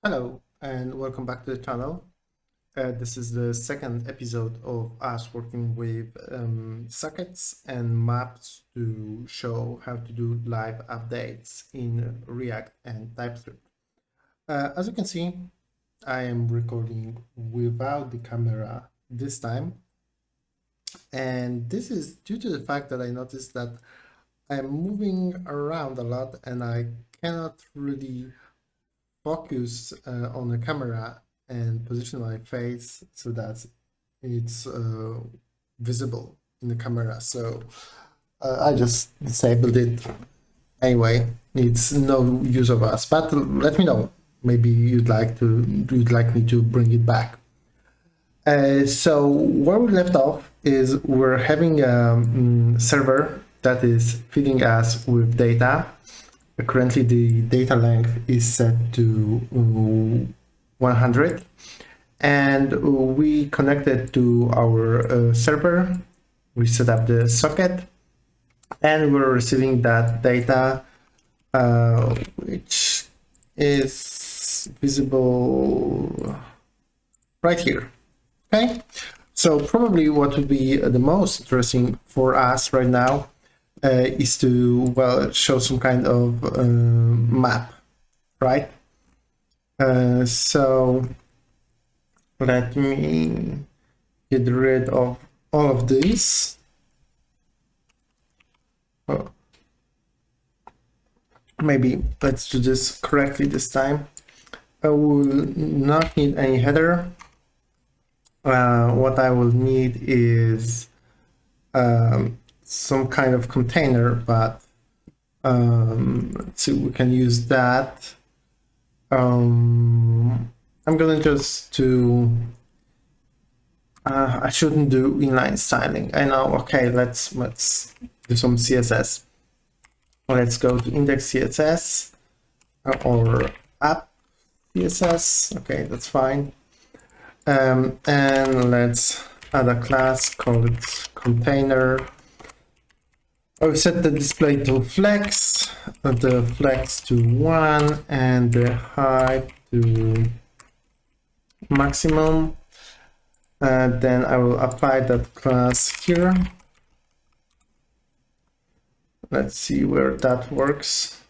Hello and welcome back to the channel. This is the second episode of us working with sockets and maps to show how to do live updates in React and TypeScript. As you can see, I am recording without the camera this time. And this is due to the fact that I noticed that I'm moving around a lot and I cannot really focus on the camera and position my face so that it's visible in the camera. So I just disabled it. Anyway, it's no use of us, but let me know. Maybe you'd like me to bring it back. So where we left off is we're having a server that is feeding us with data. Currently, the data length is set to 100, and we connected to our server. We set up the socket, and we're receiving that data, which is visible right here. Okay, so probably what would be the most interesting for us right now is to, show some kind of map, right? So let me get rid of all of these. Oh. Maybe let's do this correctly this time. I will not need any header. What I will need is some kind of container, but let's see, we can use that. I'm gonna just do I shouldn't do inline styling, I know. Okay, let's do some CSS. Let's go to index CSS or app CSS. Okay, that's fine. And let's add a class called container. I will set the display to flex, the flex to 1, and the height to maximum. Then I will apply that class here. Let's see where that works.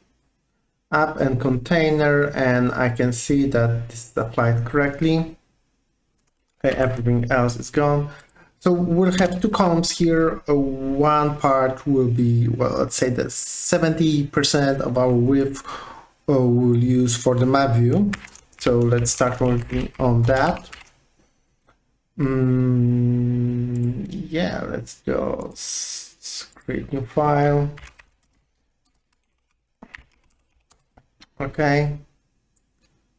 App and container, and I can see that this is applied correctly. Okay, everything else is gone. So we'll have two columns here. One part will be, let's say that 70% of our width we'll use for the map view. So let's start working on that. Yeah, let's just create new file. Okay,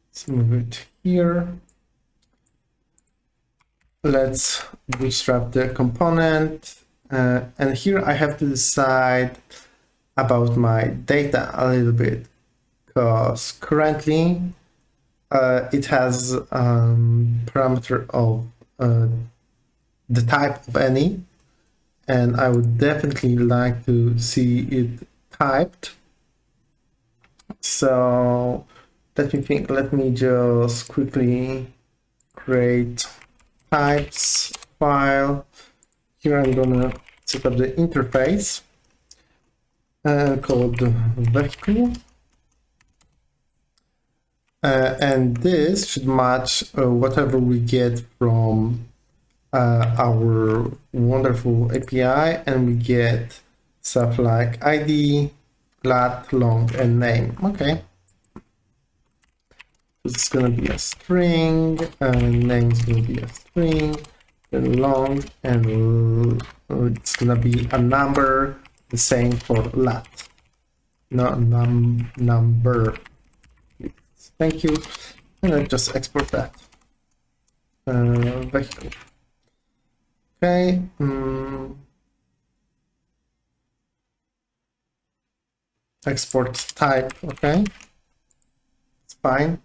let's move it here. Let's bootstrap the component, and here I have to decide about my data a little bit, because currently it has parameter of the type of any, and I would definitely like to see it typed. So let me think. Let me just quickly create types file. Here I'm gonna set up the interface called vehicle, and this should match whatever we get from our wonderful API, and we get stuff like ID, lat, long, and name. Okay. It's going to be a string, and name is going to be a string, then long, and it's going to be a number, the same for lat. No, number. Thank you. And I just export that. Vehicle. Okay. Export type. Okay. It's fine.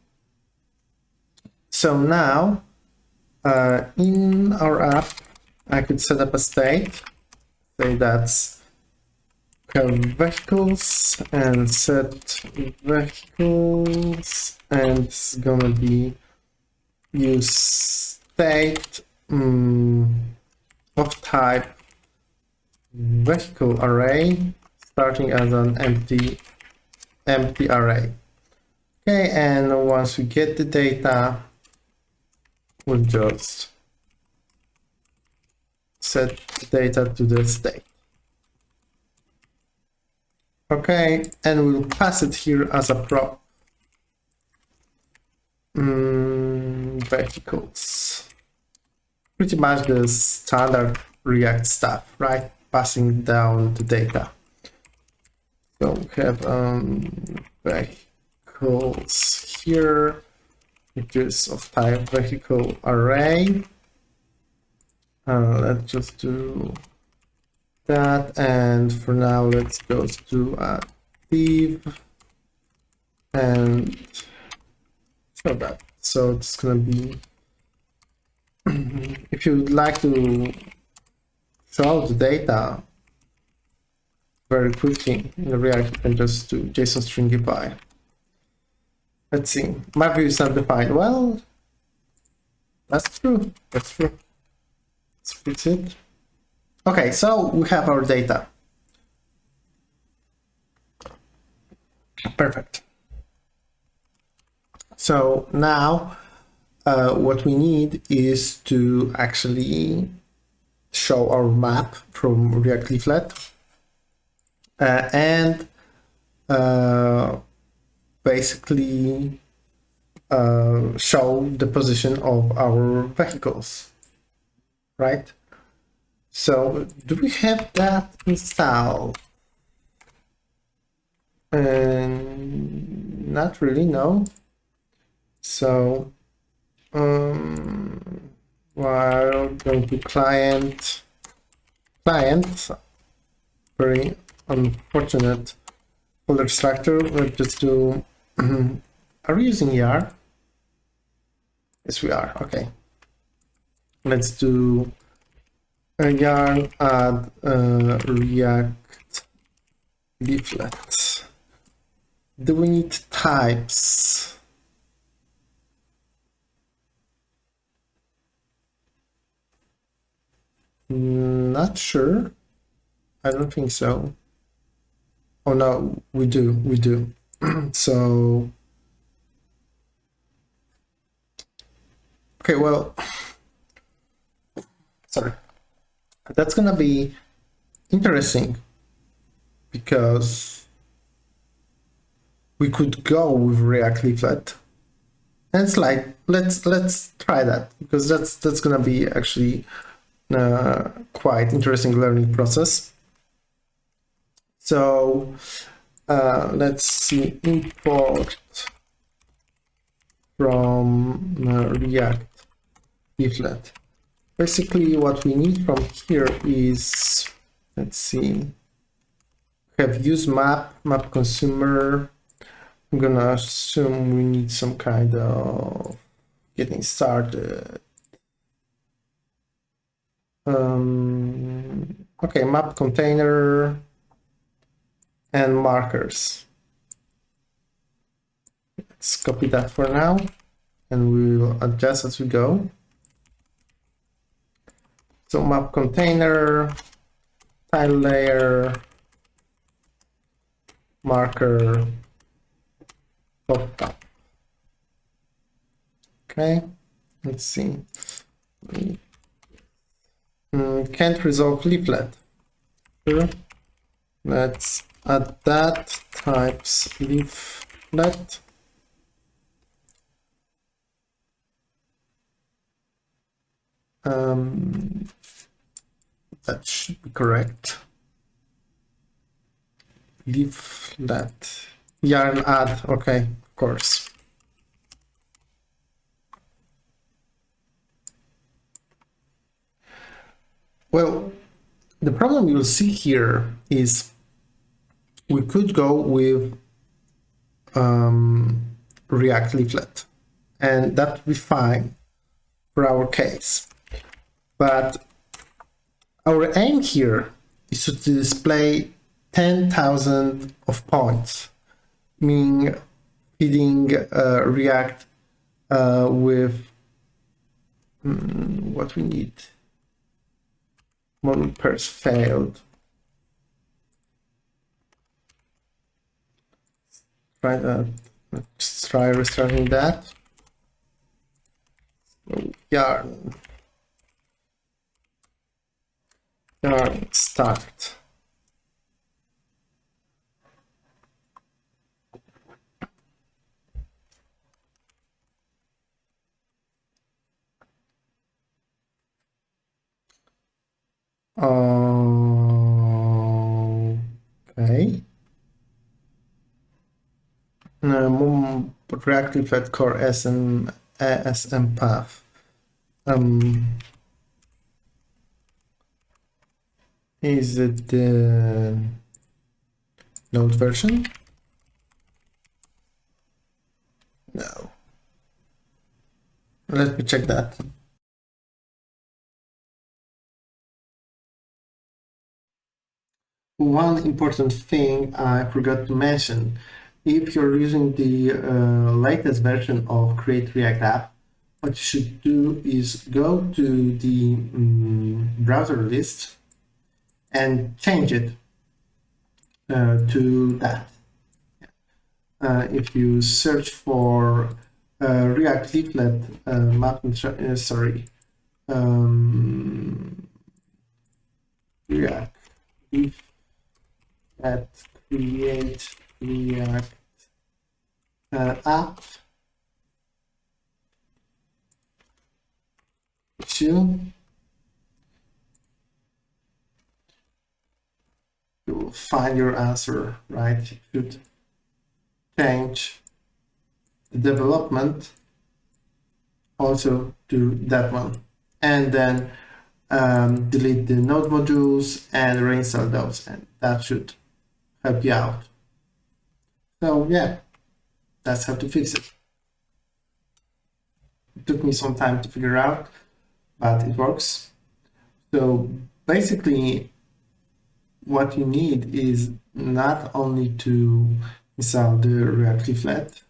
So now, in our app, I could set up a state, say that's have vehicles and set vehicles, and it's gonna be use state of type vehicle array, starting as an empty array. Okay, and once we get the data, we'll just set the data to the state. Okay, and we'll pass it here as a prop. Vehicles. Pretty much the standard React stuff, right? Passing down the data. So we have vehicles here, which is of type vehicle array. Let's just do that, and for now let's go to a div and show that. So it's gonna be if you would like to show the data very quickly in the React, you can just do JSON stringify. Let's see, my view is not defined. Well, that's true. That's true. Let's fix it. Okay, so we have our data. Perfect. So now what we need is to actually show our map from React Leaflet and basically show the position of our vehicles, right? So do we have that installed? Not really, no. So while going to client, very unfortunate folder structure, we'll just do are we using ER? Yes, we are. Okay, let's do a yarn add React Leaflet. Do we need types? Not sure. I don't think so. Oh no, we do. So okay, well, sorry. That's gonna be interesting because we could go with React Leaflet, and it's like let's try that, because that's gonna be actually quite interesting learning process. So let's see, import from React Leaflet. Basically what we need from here is, let's see, have use map consumer. I'm gonna assume we need some kind of getting started. Okay, map container and markers. Let's copy that for now, and we will adjust as we go. So map container, tile layer, marker, top. Okay, let's see. Can't resolve leaflet. Sure. Let's add that types leaflet. That should be correct. Leaflet. Yarn add. Okay, of course. Well, the problem you'll see here is we could go with React Leaflet, and that would be fine for our case. But our aim here is to display 10,000 of points, meaning feeding React with what we need. Model pairs failed. Try that. Let's try restarting that. Yarn start. Okay. React Leaflet core SM path. Is it the Node version? No. Let me check that. One important thing I forgot to mention, if you're using the latest version of Create React App, what you should do is go to the browser list and change it to that. If you search for React Leaflet React Leaflet create React app issue, you will find your answer, right? You should change the development also to that one, and then delete the node modules and reinstall those, and that should help you out. So yeah, that's how to fix it. It took me some time to figure out, but it works. So basically what you need is not only to install the React Leaflet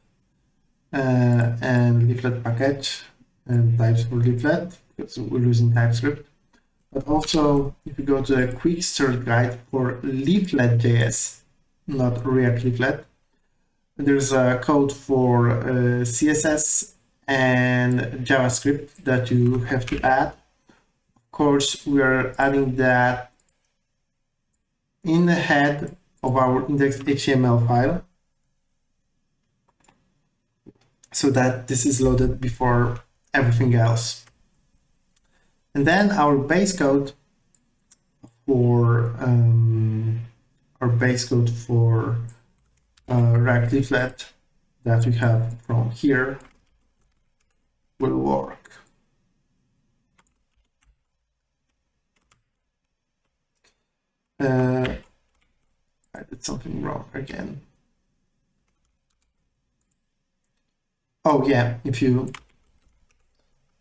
and Leaflet package and types for Leaflet, because we're using TypeScript, but also if you go to a quick start guide for Leaflet.js, not React Leaflet, there's a code for CSS and JavaScript that you have to add. Of course, we are adding that in the head of our index.html file, so that this is loaded before everything else. And then our base code for React Leaflet that we have from here will work. I did something wrong again. Oh yeah, if you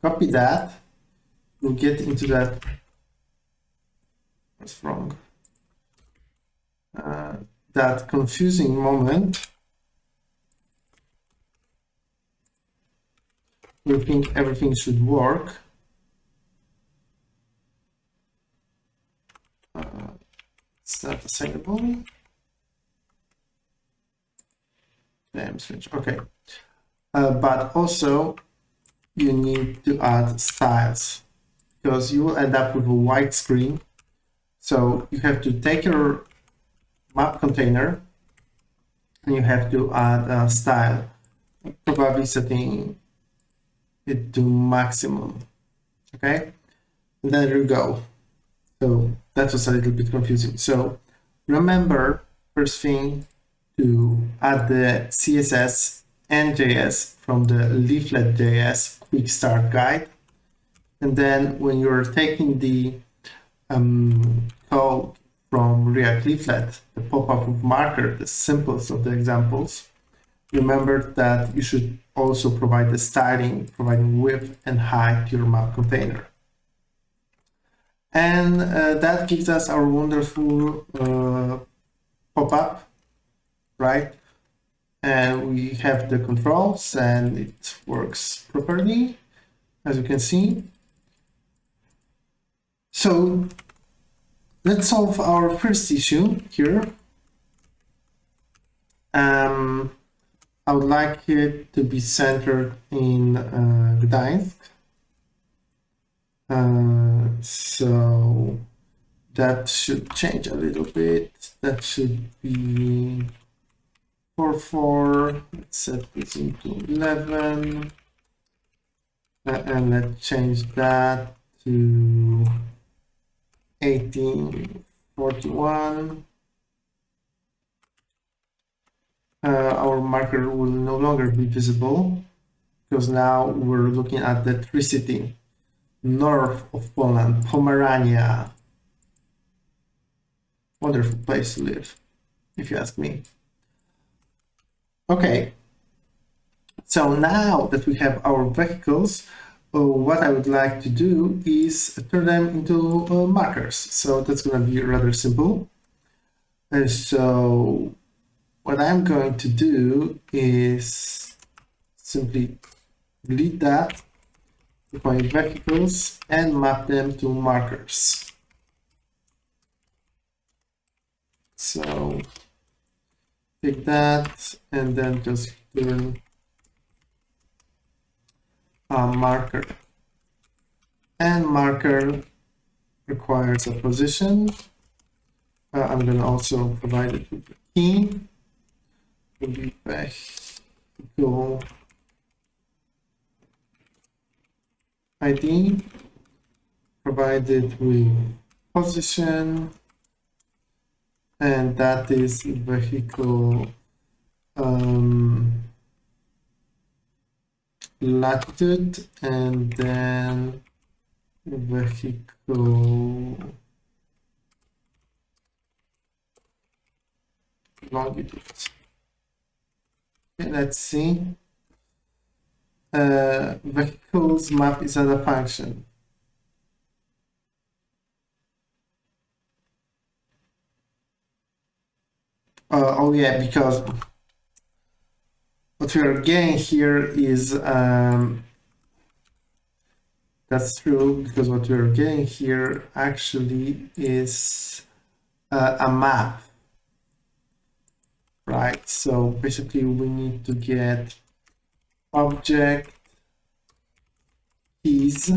copy that, you'll get into that. What's wrong? That confusing moment. You think everything should work. It's not assignable. Damn switch. Okay. But also you need to add styles, because you will end up with a white screen. So you have to take your map container and you have to add a style, probably setting it to maximum. Okay, and there you go. So that was a little bit confusing. So remember, first thing, to add the CSS and JS from the Leaflet.js quick start guide. And then when you're taking the code from React Leaflet, the pop-up with marker, the simplest of the examples, remember that you should also provide the styling, providing width and height to your map container. And that gives us our wonderful pop-up, right? And we have the controls and it works properly, as you can see. So let's solve our first issue here. I would like it to be centered in Gdańsk. So that should change a little bit. That should be 4, let's set this into 11. And let's change that to 1841. Our marker will no longer be visible because now we're looking at the Tricity, north of Poland, Pomerania. Wonderful place to live, if you ask me. Okay, so now that we have our vehicles, what I would like to do is turn them into markers. So that's going to be rather simple. So what I'm going to do is simply delete that, define vehicles, and map them to markers. So take that and then just turn a marker. And marker requires a position. I'm going to also provide it with a key. Will be vehicle ID provided with position, and that is vehicle latitude, and then vehicle longitude. Okay, let's see. Vehicles map is another function. Oh yeah, because what we are getting here is that's true, because what we are getting here actually is a map, right? So basically we need to get object keys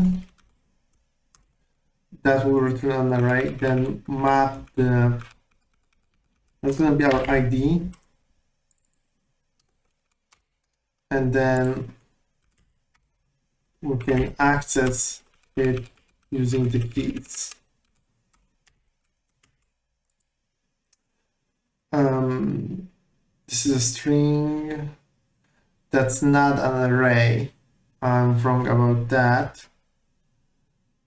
that will return an array, then map the, that's going to be our ID, and then we can access it using the keys. This is a string. That's not an array. I'm wrong about that.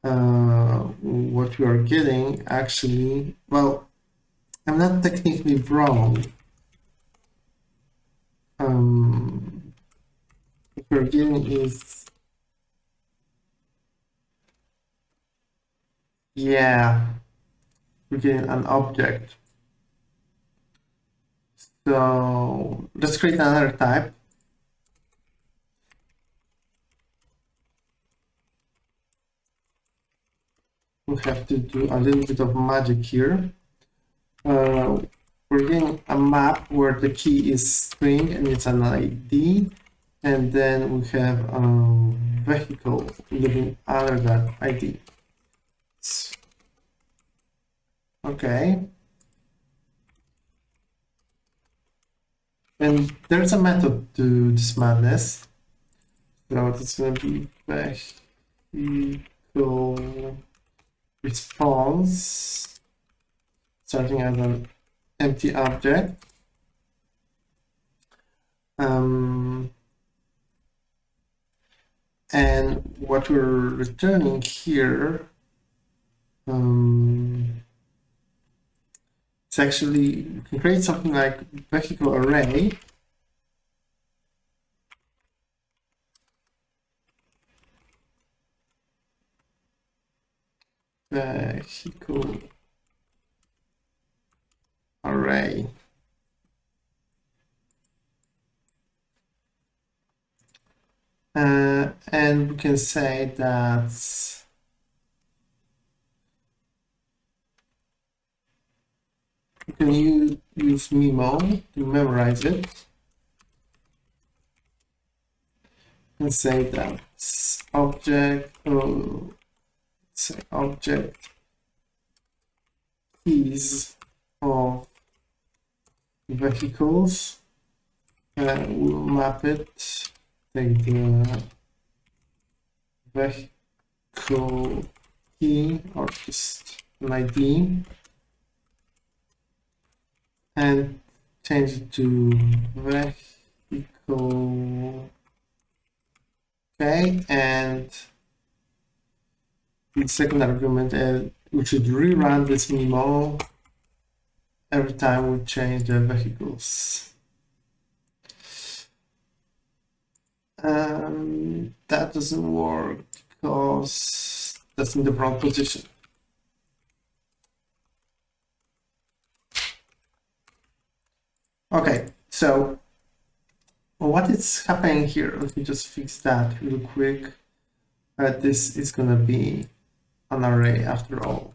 What we are getting actually, well, I'm not technically wrong. What we're getting is, yeah, we're getting an object. So let's create another type. We have to do a little bit of magic here. We're getting a map where the key is string and it's an ID, and then we have a vehicle living under that ID. Okay. And there's a method to this madness. So it's going to be vehicle response, starting as an empty object. And what we're returning here it's actually, you can create something like vehicle array. Vehicle array. and we can say that we can use memo to memorize it and say that object, say object keys of vehicles. We'll map it, take the vehicle key or just an ID and change it to vehicle. Okay, and the second argument, we should rerun this memo every time we change the vehicles. That doesn't work because that's in the wrong position. Okay, so what is happening here? Let me just fix that real quick. This is gonna be an array after all.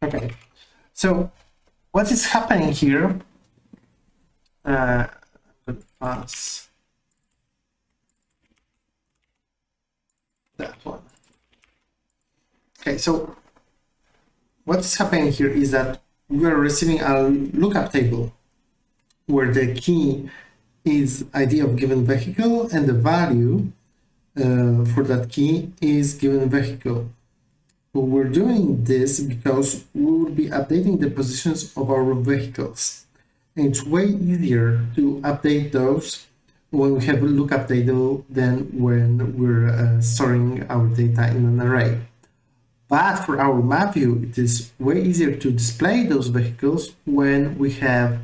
Okay, so what is happening here? I'm going to pass that one. Okay, so what is happening here is that we are receiving a lookup table where the key is ID of given vehicle and the value for that key is given vehicle. We're doing this because we will be updating the positions of our vehicles. And it's way easier to update those when we have a lookup table than when we're storing our data in an array. But for our map view, it is way easier to display those vehicles when we have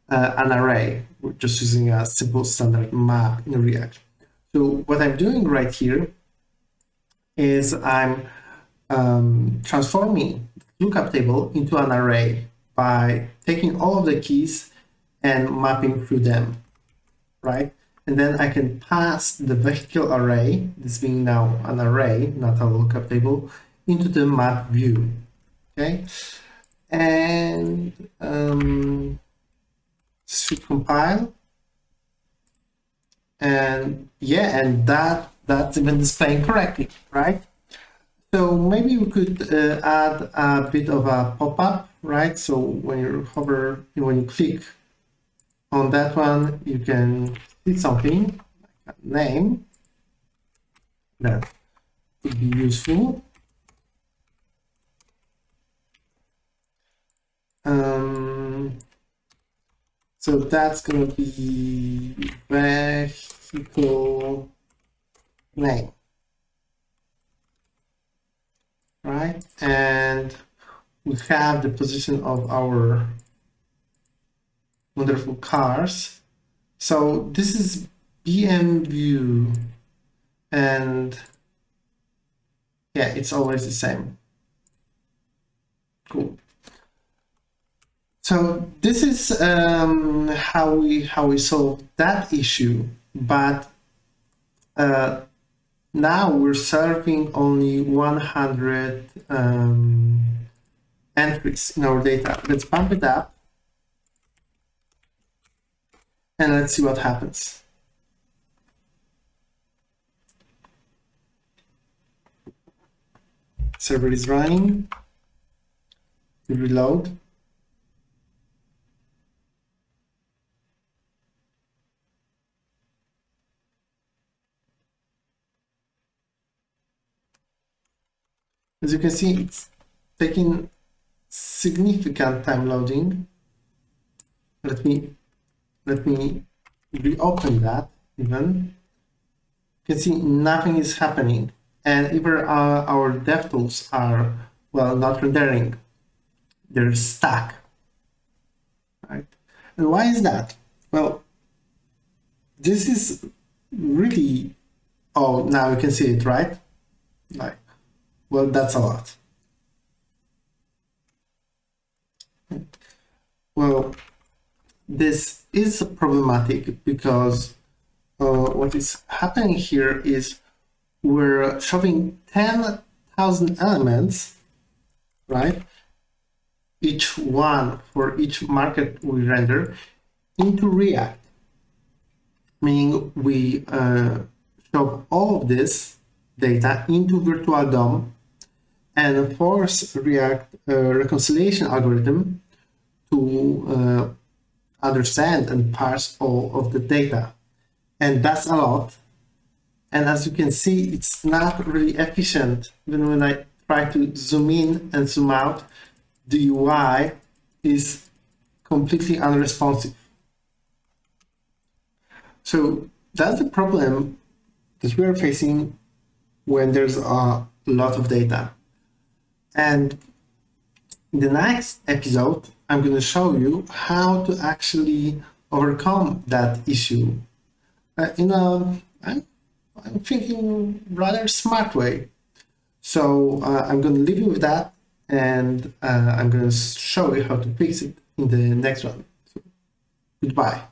an array. We're just using a simple standard map in React. So what I'm doing right here is I'm transforming lookup table into an array by taking all of the keys and mapping through them, right? And then I can pass the vehicle array, this being now an array, not a lookup table, into the map view, okay? And should compile. And yeah, and that's even displaying correctly, right? So maybe we could add a bit of a pop-up, right? So when when you click on that one, you can see something like a name that would be useful. So that's going to be vehicle name, right? And we have the position of our wonderful cars. So this is BM view, and yeah, it's always the same. Cool. So this is how we solve that issue, but now we're serving only 100 entries in our data. Let's bump it up and let's see what happens. Server is running. We reload. As you can see, it's taking significant time loading. Let me reopen that even. You can see nothing is happening, and even our DevTools are, well, not rendering. they're stuck, right? And why is that? Well, this is really, oh, now you can see it, right? Like, well, that's a lot. Well, this is problematic because what is happening here is we're shoving 10,000 elements, right? Each one for each market we render into React, meaning we shove all of this data into virtual DOM and force React reconciliation algorithm to understand and parse all of the data. And that's a lot. And as you can see, it's not really efficient. Even when I try to zoom in and zoom out, the UI is completely unresponsive. So that's the problem that we are facing when there's a lot of data. And in the next episode, I'm going to show you how to actually overcome that issue in a, I'm thinking, rather smart way. So I'm going to leave you with that, and I'm going to show you how to fix it in the next one. So, goodbye.